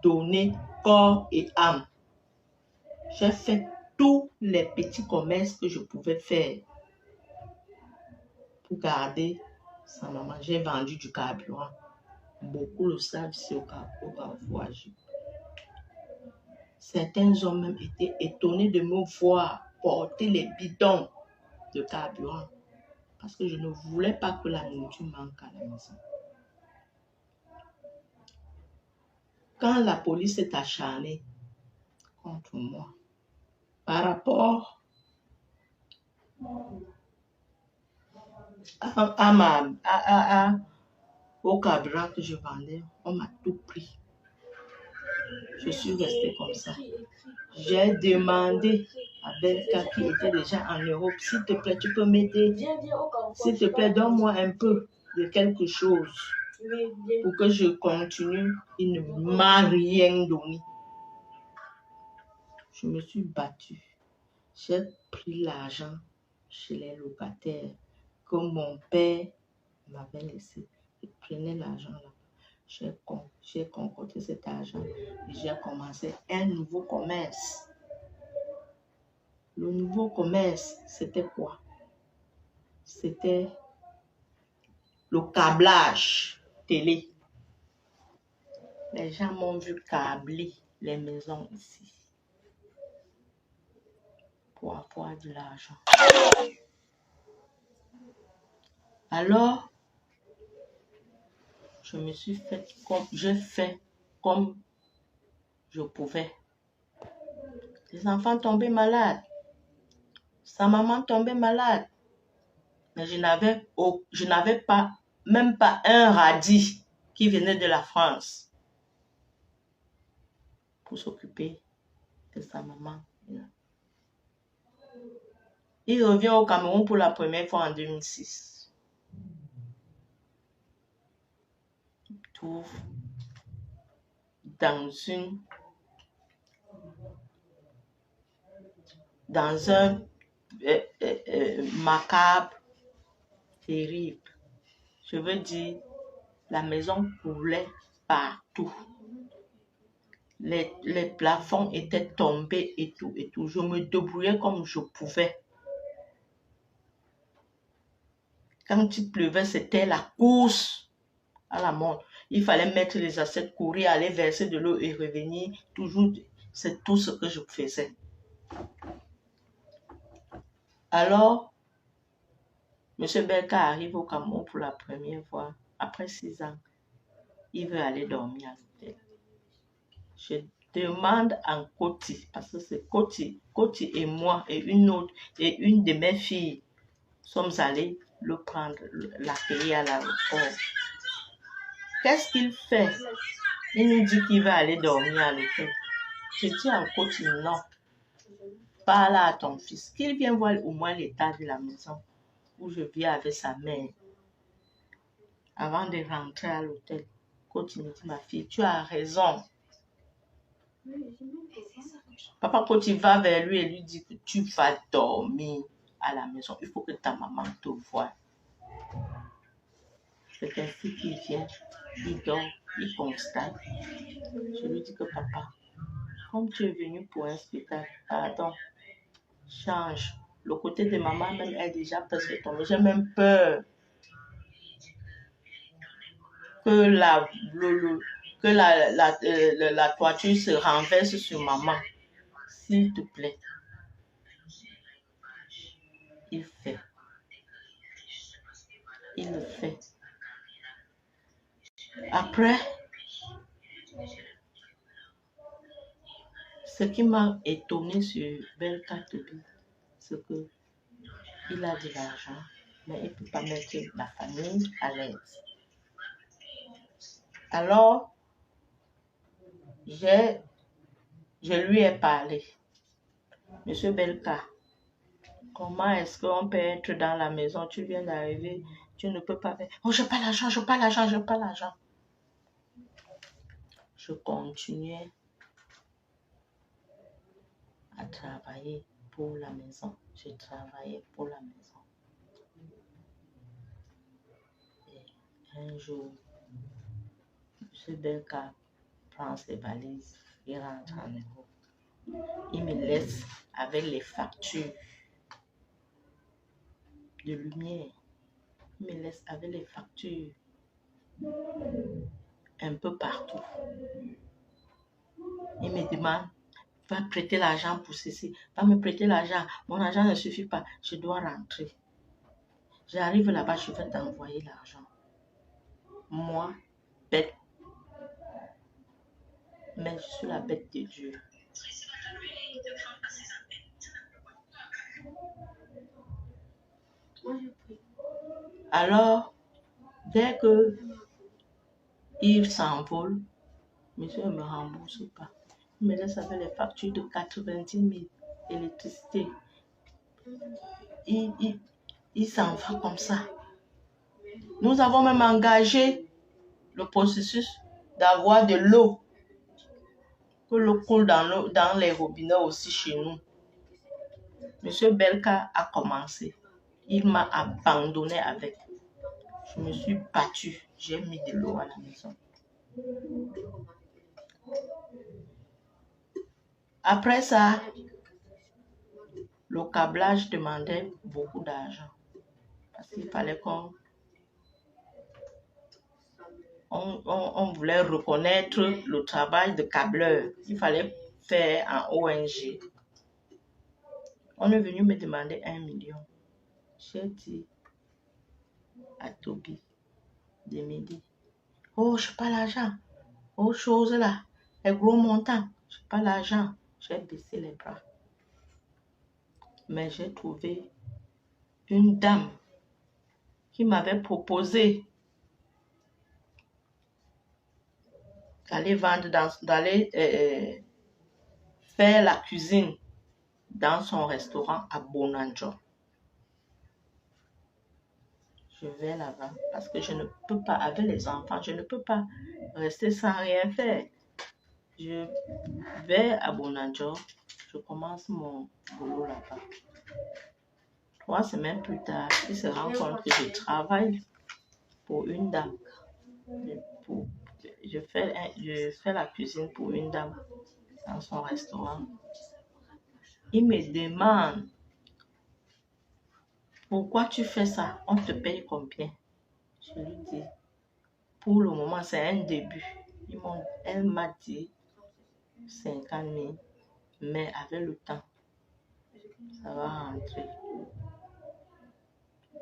donné corps et âme. J'ai fait tous les petits commerces que je pouvais faire pour garder sa maman. J'ai vendu du carburant. Beaucoup le savent ici au Carrefour. Certains hommes même étaient étonnés de me voir porter les bidons de carburant parce que je ne voulais pas que la nourriture manque à la maison. Quand la police est acharnée contre moi par rapport au carburant que je vendais, on m'a tout pris. Je suis restée comme ça. J'ai demandé à Belka qui était déjà en Europe, s'il te plaît, tu peux m'aider? S'il te plaît, donne-moi un peu de quelque chose pour que je continue. Il ne m'a rien donné. Je me suis battue. J'ai pris l'argent chez les locataires que mon père m'avait laissé. Je prenais l'argent là. J'ai concocté cet argent et j'ai commencé un nouveau commerce. Le nouveau commerce, c'était quoi? C'était le câblage télé. Les gens m'ont vu câbler les maisons ici pour avoir de l'argent. Alors, j'ai fait comme je pouvais. Les enfants tombaient malades. Sa maman tombait malade. Mais je n'avais pas, même pas un radis qui venait de la France pour s'occuper de sa maman. Il revient au Cameroun pour la première fois en 2006. Il trouve dans un macabre terrible. Je veux dire, la maison coulait partout. Les plafonds étaient tombés et tout et tout. Je me débrouillais comme je pouvais. Quand il pleuvait, c'était la course à la mort. Il fallait mettre les assiettes, courir, aller verser de l'eau et revenir. Toujours, c'est tout ce que je faisais. Alors, M. Belka arrive au Cameroun pour la première fois. Après 6 ans, il veut aller dormir à l'hôtel. Je demande à Koti, parce que c'est Koti et moi et une de mes filles sommes allés le prendre, l'accueillir à l'aéroport. Qu'est-ce qu'il fait? Il nous dit qu'il va aller dormir à l'hôtel. Je dis à Koti, non. Parle à ton fils, qu'il vienne voir au moins l'état de la maison où je vis avec sa mère. Avant de rentrer à l'hôtel, Koti me dit, ma fille, tu as raison. Papa Koti va vers lui et lui dit que tu vas dormir à la maison. Il faut que ta maman te voie. C'est ainsi qu'il vient, il dort, il constate. Je lui dis que papa, comme tu es venu pour un spectacle, pardon, change. Le côté de maman même est déjà presque tombé. J'ai même peur que la toiture se renverse sur maman. S'il te plaît. Il le fait. Après, ce qui m'a étonné sur Belka Tobi, c'est que il a de l'argent, mais il ne peut pas mettre la famille à l'aise. Alors, je lui ai parlé. Monsieur Belka, comment est-ce qu'on peut être dans la maison? Tu viens d'arriver, tu ne peux pas faire. Oh, je n'ai pas l'argent, je n'ai pas l'argent, je n'ai pas l'argent. Je continuais à travailler pour la maison. Je travaillais pour la maison. Et un jour, M. Belka prend ses valises, il rentre en Europe. Il me laisse avec les factures de lumière. Il me laisse avec les factures un peu partout. Il me demande, va prêter l'argent pour ceci, va me prêter l'argent. Mon argent ne suffit pas, je dois rentrer. J'arrive là-bas, je vais t'envoyer l'argent. Moi, bête. Mais je suis la bête de Dieu. Alors, dès que il s'envole, monsieur ne me rembourse pas. Il me laisse avec les factures de 90 000 électricité. Il s'en va comme ça. Nous avons même engagé le processus d'avoir de l'eau. Que l'eau coule dans les robinets aussi chez nous. Monsieur Belka a commencé. Il m'a abandonné avec. Je me suis battue. J'ai mis de l'eau à la maison. Après ça, le câblage demandait beaucoup d'argent. Parce qu'il fallait qu'on voulait reconnaître le travail de câbleur. Il fallait faire en ONG. On est venu me demander 1 million. J'ai dit à Toby de midi, oh, je n'ai pas l'argent. Autre chose là, les gros montants, je n'ai pas l'argent. J'ai baissé les bras. Mais j'ai trouvé une dame qui m'avait proposé d'aller vendre, d'aller faire la cuisine dans son restaurant à Bonanjo. Je vais là-bas parce que je ne peux pas, avec les enfants, je ne peux pas rester sans rien faire. Je vais à Bonanjo, je commence mon boulot là-bas. 3 semaines plus tard, il se rend compte que je travaille pour une dame. Je fais la cuisine pour une dame dans son restaurant. Il me demande, pourquoi tu fais ça? On te paye combien? Je lui dis, pour le moment, c'est un début. Elle m'a dit 50 000, mais avec le temps, ça va rentrer.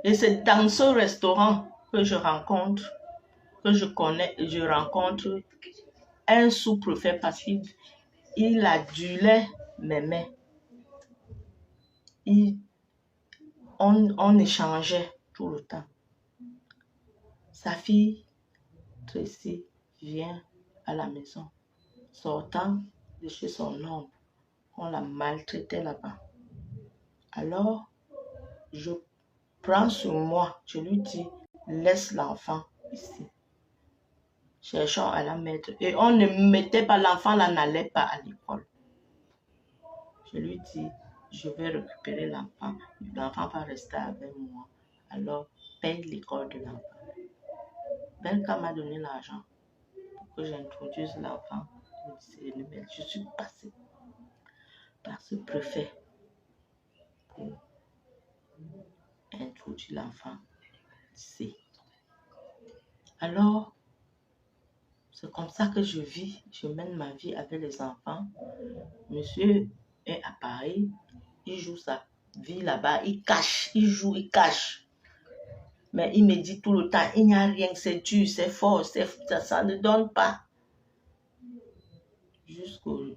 Et c'est dans ce restaurant que je rencontre un sous-préfet parce qu'il adulait mes mains. On échangeait tout le temps. Sa fille, Tracy, vient à la maison. Sortant de chez son homme, on la maltraitait là-bas. Alors, je prends sur moi, je lui dis, laisse l'enfant ici. Cherchons à la mettre. Et on ne mettait pas, l'enfant là n'allait pas à l'école. Je lui dis, je vais récupérer l'enfant. L'enfant va rester avec moi. Alors, paye l'école de l'enfant. Belka m'a donné l'argent pour que j'introduise l'enfant au lycée de Nouvelle. Je suis passée par ce préfet pour introduire l'enfant au lycée. Alors, c'est comme ça que je vis. Je mène ma vie avec les enfants. Monsieur est à Paris. Il joue sa vie là-bas. Il cache, il joue, il cache. Mais il me dit tout le temps, il n'y a rien, c'est dur, c'est fort, ça ne donne pas. Jusqu'au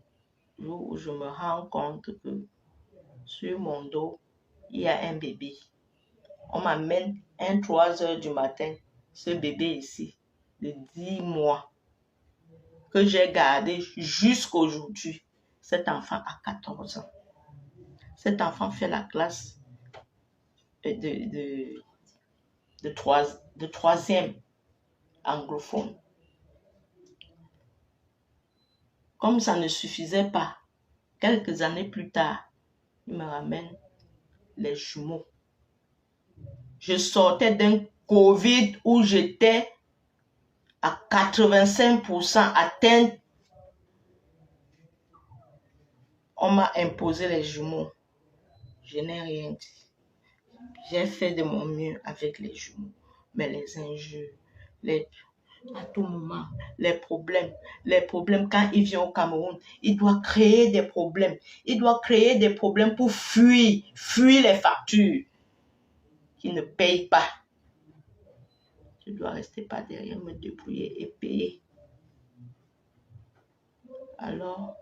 jour où je me rends compte que sur mon dos, il y a un bébé. On m'amène 3 heures du matin, ce bébé ici, de 10 mois, que j'ai gardé jusqu'aujourd'hui. Cet enfant a 14 ans. Cet enfant fait la classe de 3e anglophone. Comme ça ne suffisait pas, quelques années plus tard, il me ramène les jumeaux. Je sortais d'un Covid où j'étais à 85% atteinte On m'a imposé les jumeaux. Je n'ai rien dit. J'ai fait de mon mieux avec les jumeaux. Mais les injures, à tout moment, les problèmes, quand il vient au Cameroun, il doit créer des problèmes. Il doit créer des problèmes pour fuir les factures qu'il ne paye pas. Je dois rester pas derrière, me débrouiller et payer. Alors,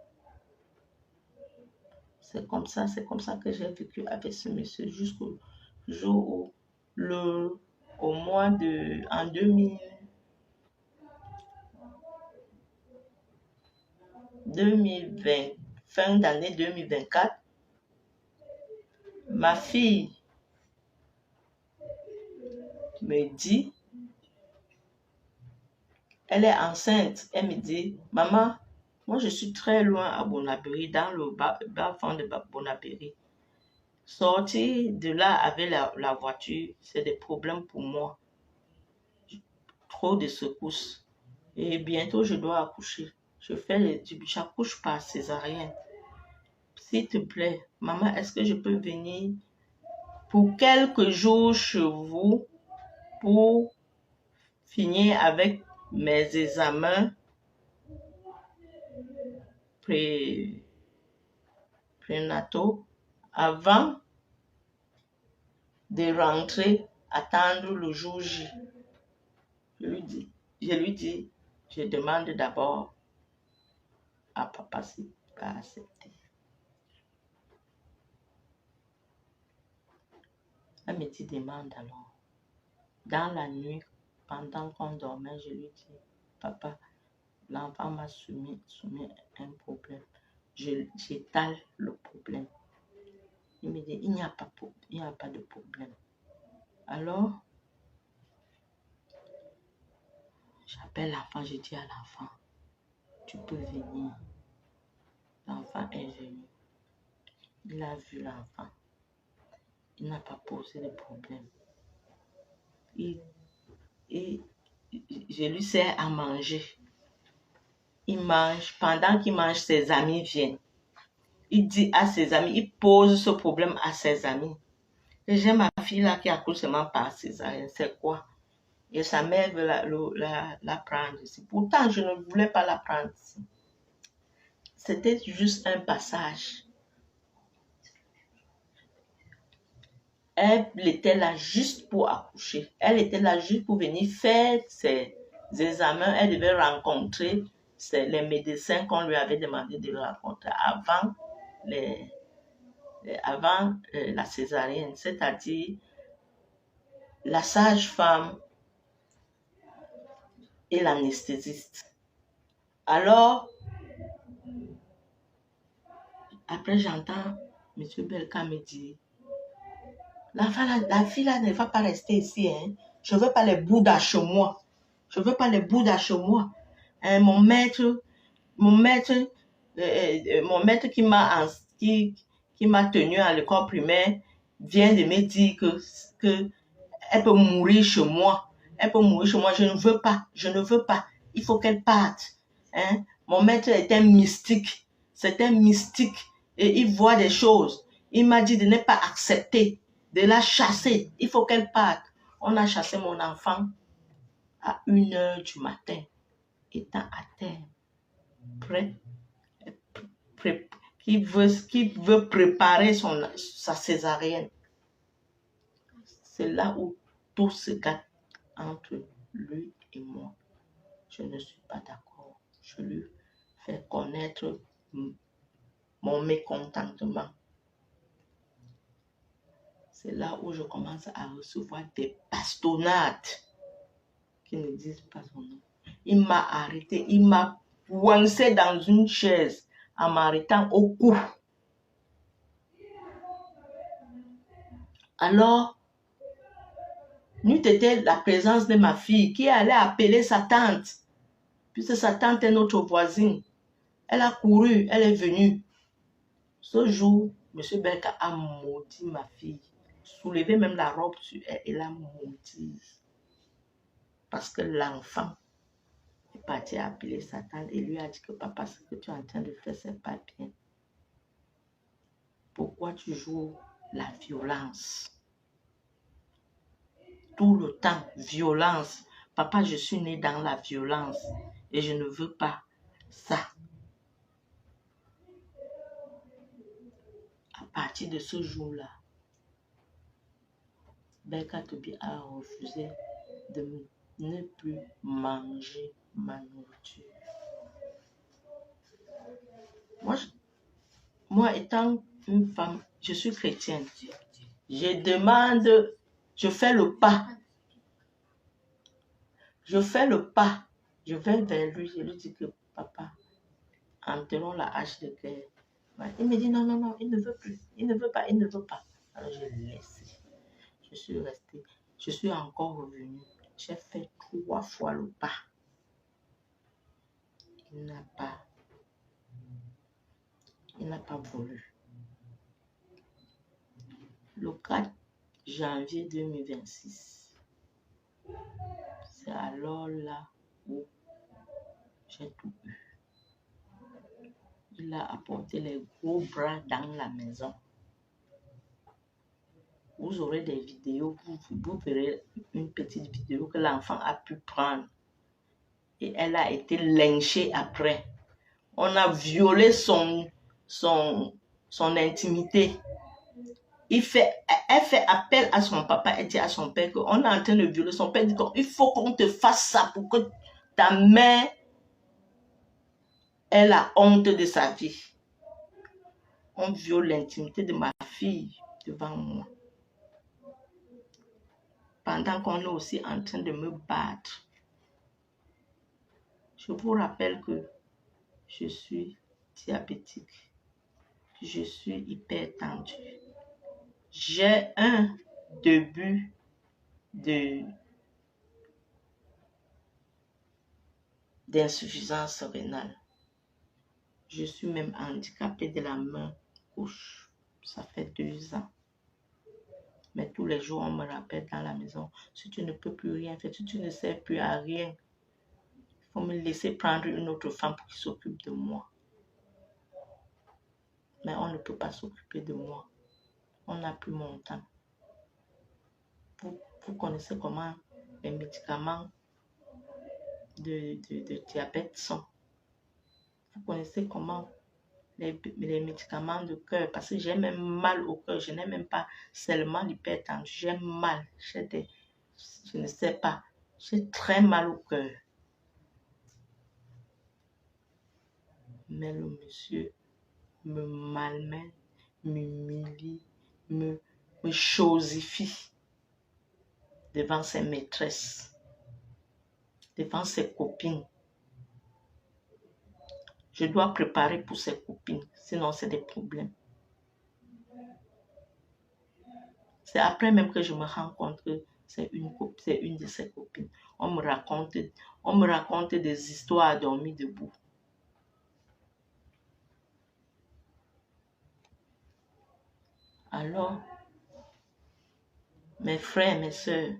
c'est comme ça que j'ai vécu avec ce monsieur jusqu'au jour où, au mois de, en 2000, fin d'année 2024, ma fille me dit, elle est enceinte, elle me dit, maman, moi je suis très loin à Bonabéry, dans le bas fond de Bonabéry. Sortir de là avec la voiture, c'est des problèmes pour moi. Trop de secousses. Et bientôt, je dois accoucher. J'accouche par césarienne. S'il te plaît, maman, est-ce que je peux venir pour quelques jours chez vous pour finir avec mes examens prénataux avant de rentrer, attendre le jour J. Je lui dis, je demande d'abord à papa s'il va accepter. Elle me dit, demande alors. Dans la nuit, pendant qu'on dormait, je lui dis, papa, l'enfant m'a soumis un problème. J'étale le problème. Il me dit, il n'y a pas de problème. Alors, j'appelle l'enfant, je dis à l'enfant, tu peux venir. L'enfant est venu. Il a vu l'enfant. Il n'a pas posé de problème. Je lui sers à manger. Il mange. Pendant qu'il mange, ses amis viennent. Il dit à ses amis, il pose ce problème à ses amis. Et j'ai ma fille là qui accouche seulement par césarienne. C'est quoi? Et sa mère veut la prendre ici. Pourtant, je ne voulais pas la prendre ici. C'était juste un passage. Elle était là juste pour accoucher. Elle était là juste pour venir faire ses examens. Elle devait rencontrer les médecins qu'on lui avait demandé de rencontrer avant la césarienne, c'est-à-dire la sage-femme et l'anesthésiste. Alors, après j'entends M. Belka me dire, la fille là ne va pas rester ici, hein. Je ne veux pas les bouddhas chez moi. Je ne veux pas les bouddhas chez moi. Mon maître qui m'a tenu à l'école primaire vient de me dire que elle peut mourir chez moi. Elle peut mourir chez moi. Je ne veux pas. Je ne veux pas. Il faut qu'elle parte. Hein? Mon maître est un mystique. C'est un mystique. Et il voit des choses. Il m'a dit de ne pas accepter, de la chasser. Il faut qu'elle parte. On a chassé mon enfant à 1h du matin, étant à terre, qui veut préparer sa césarienne. C'est là où tout se gâte entre lui et moi. Je ne suis pas d'accord. Je lui fais connaître mon mécontentement. C'est là où je commence à recevoir des bastonnades qui ne disent pas son nom. Il m'a arrêté, il m'a coincé dans une chaise en m'arrêtant au cou. Alors, n'eût été la présence de ma fille qui allait appeler sa tante, puisque sa tante est notre voisine. Elle a couru, elle est venue. Ce jour, M. Belka a maudit ma fille, soulevé même la robe sur elle et l'a maudit. Parce que l'enfant est parti appeler sa tante et lui a dit que papa, ce que tu es en train de faire, c'est pas bien. Pourquoi tu joues la violence? Tout le temps, violence. Papa, je suis né dans la violence et je ne veux pas ça. À partir de ce jour-là, Berka Tobi a refusé de ne plus manger ma nourriture. Moi, étant une femme, je suis chrétienne. Je demande, je fais le pas. Je fais le pas. Je vais vers lui, je lui dis que papa, enterrons la hache de guerre. Il me dit non, non, non, il ne veut plus. Il ne veut pas, il ne veut pas. Alors je l'ai laissé. Je suis restée. Je suis encore revenue. J'ai fait 3 fois le pas. Il n'a pas voulu. Le 4 janvier 2026, c'est alors là où j'ai tout eu. Il a apporté les gros bras dans la maison. Vous aurez des vidéos, vous verrez une petite vidéo que l'enfant a pu prendre. Et elle a été lynchée après. On a violé son intimité. Elle fait appel à son papa, elle dit à son père qu'on est en train de violer. Son père dit qu'il faut qu'on te fasse ça pour que ta mère ait la honte de sa vie. On viole l'intimité de ma fille devant moi. Pendant qu'on est aussi en train de me battre. Je vous rappelle que je suis diabétique. Je suis hypertendue. J'ai un début d'insuffisance rénale. Je suis même handicapée de la main gauche. Ça fait 2 ans. Mais tous les jours, on me rappelle dans la maison, si tu ne peux plus rien faire, si tu ne sers plus à rien, il faut me laisser prendre une autre femme pour qui s'occupe de moi. Mais on ne peut pas s'occuper de moi. On n'a plus mon temps. Vous connaissez comment les médicaments de diabète sont. Vous connaissez comment les médicaments de cœur, parce que j'ai même mal au cœur. Je n'ai même pas seulement l'hypertension. J'ai mal. Je ne sais pas. J'ai très mal au cœur. Mais le monsieur me malmène, m'humilie, me chosifie devant ses maîtresses, devant ses copines. Je dois préparer pour ses copines, sinon c'est des problèmes. C'est après même que je me rends compte que c'est une de ses copines. On me raconte des histoires à dormir debout. Alors, mes frères, mes soeurs,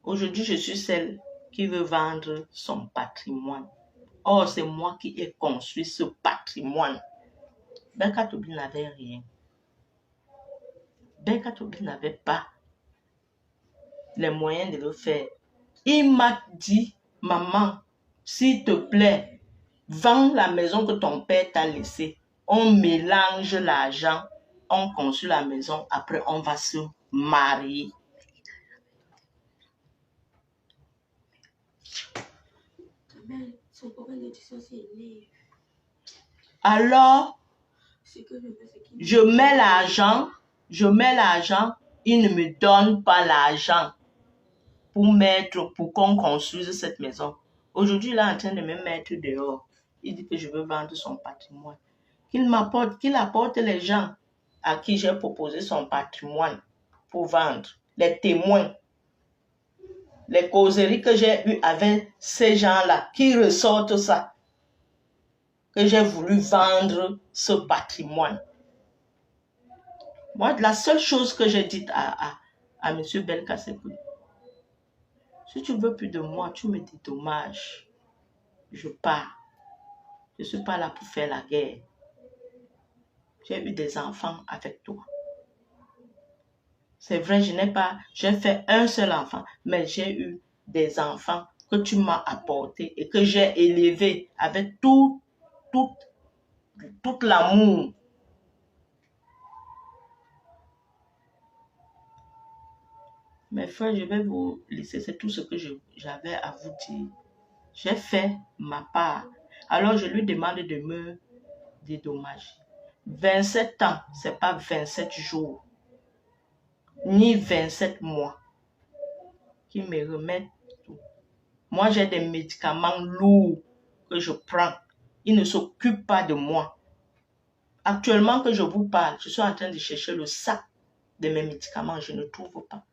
aujourd'hui je suis celle qui veut vendre son patrimoine. Or, c'est moi qui ai construit ce patrimoine. Berka Tobi n'avait rien. Berka Tobi n'avait pas les moyens de le faire. Il m'a dit, maman, s'il te plaît, vends la maison que ton père t'a laissée. On mélange l'argent, on construit la maison, après on va se marier. Alors, je mets l'argent, il ne me donne pas l'argent pour qu'on construise cette maison. Aujourd'hui, il est en train de me mettre dehors. Il dit que je veux vendre son patrimoine. Qu'il apporte les gens à qui j'ai proposé son patrimoine pour vendre, les témoins, les causeries que j'ai eues avec ces gens-là, qui ressortent ça, que j'ai voulu vendre ce patrimoine. Moi, la seule chose que j'ai dite à M. Berka, c'est que si tu veux plus de moi, tu me dédommages. Je pars. Je ne suis pas là pour faire la guerre. J'ai eu des enfants avec toi. C'est vrai, j'ai fait un seul enfant, mais j'ai eu des enfants que tu m'as apportés et que j'ai élevés avec tout l'amour. Mes frères, je vais vous laisser. C'est tout ce que j'avais à vous dire. J'ai fait ma part. Alors, je lui demande de me dédommager. 27 ans, ce n'est pas 27 jours, ni 27 mois qui me remettent tout. Moi, j'ai des médicaments lourds que je prends. Ils ne s'occupent pas de moi. Actuellement que je vous parle, je suis en train de chercher le sac de mes médicaments. Je ne trouve pas.